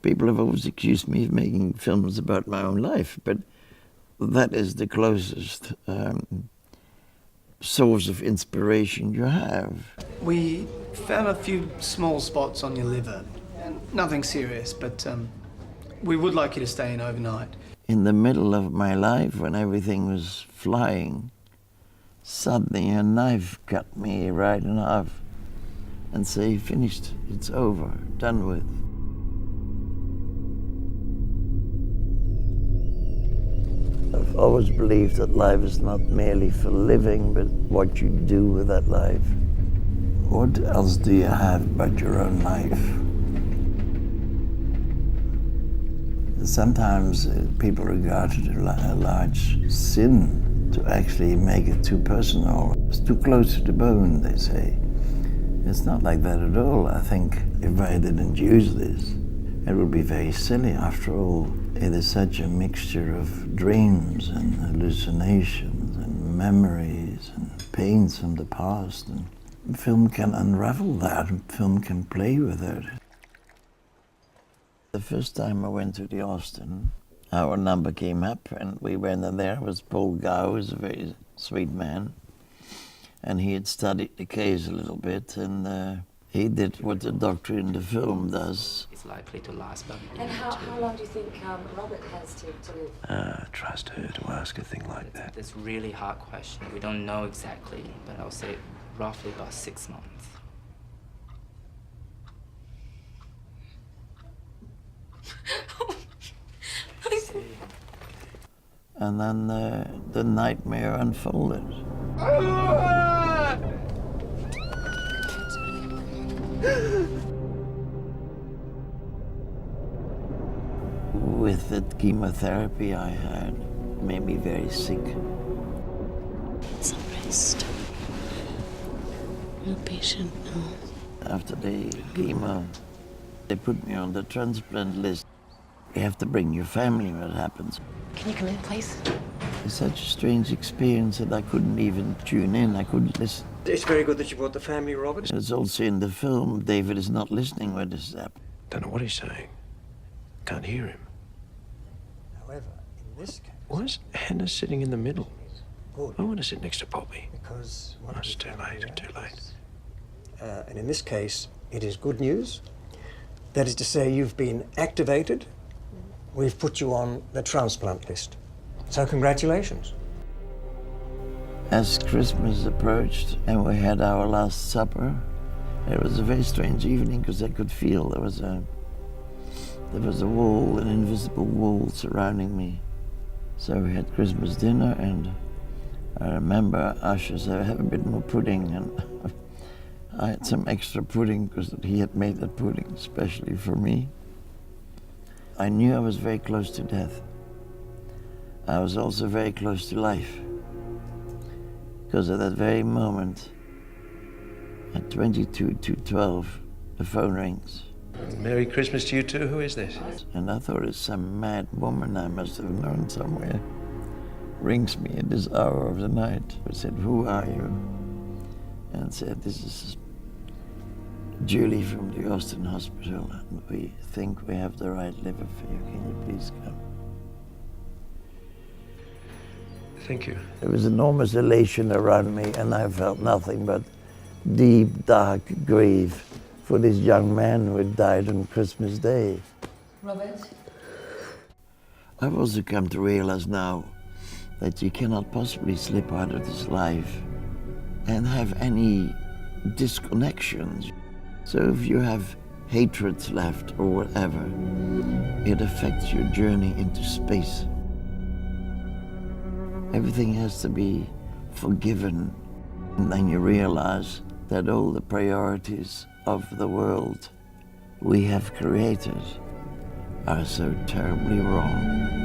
People have always accused me of making films about my own life, but that is the closest source of inspiration you have. We found a few small spots on your liver. Nothing serious, but we would like you to stay in overnight. In the middle of my life, when everything was flying, suddenly a knife cut me right in half and say, finished, it's over, done with. I've always believed that life is not merely for living, but what you do with that life. What else do you have but your own life? Sometimes people regard it a large sin to actually make it too personal. It's too close to the bone, they say. It's not like that at all. I think if I didn't use this, it would be very silly. After all, it is such a mixture of dreams and hallucinations and memories and pains from the past. And film can unravel that, and film can play with it. The first time I went to the Austin, our number came up and we went in there. It was Paul Gow, who was a very sweet man. And he had studied the case a little bit, and he did what the doctor in the film does. It's likely to last about a year. And how long do you think Robert has to live? Trust her to ask a thing like that. It's a really hard question. We don't know exactly, but I'll say roughly about 6 months. And then the nightmare unfolded. With the chemotherapy I had, made me very sick. Some rest. No patient, no. After the chemo, they put me on the transplant list. You have to bring your family when it happens. Can you come in, please? It's such a strange experience that I couldn't even tune in. I couldn't listen. It's very good that you brought the family, Robert. It's also in the film. David is not listening when this is happening. Don't know what he's saying. Can't hear him. However, in this case... Why is Hannah sitting in the middle? Good. I want to sit next to Poppy. Because... Oh, it's too late, too late. And in this case, it is good news. That is to say, you've been activated. We've put you on the transplant list. So congratulations. As Christmas approached and we had our last supper, it was a very strange evening because I could feel there was a wall, an invisible wall surrounding me. So we had Christmas dinner, and I remember Usher said, have a bit more pudding, and I had some extra pudding because he had made that pudding especially for me. I knew I was very close to death. I was also very close to life. Because at that very moment, at 22 to 12, the phone rings. Merry Christmas to you too. Who is this? And I thought it's some mad woman I must have known somewhere. Rings me at this hour of the night. I said, who are you? And said, this is Julie from the Austin Hospital, and we think we have the right liver for you. Can you please come? Thank you. There was enormous elation around me, and I felt nothing but deep, dark grief for this young man who had died on Christmas Day. Robert? I've also come to realize now that you cannot possibly slip out of this life and have any disconnections. So if you have hatreds left or whatever, it affects your journey into space. Everything has to be forgiven, and then you realize that all the priorities of the world we have created are so terribly wrong.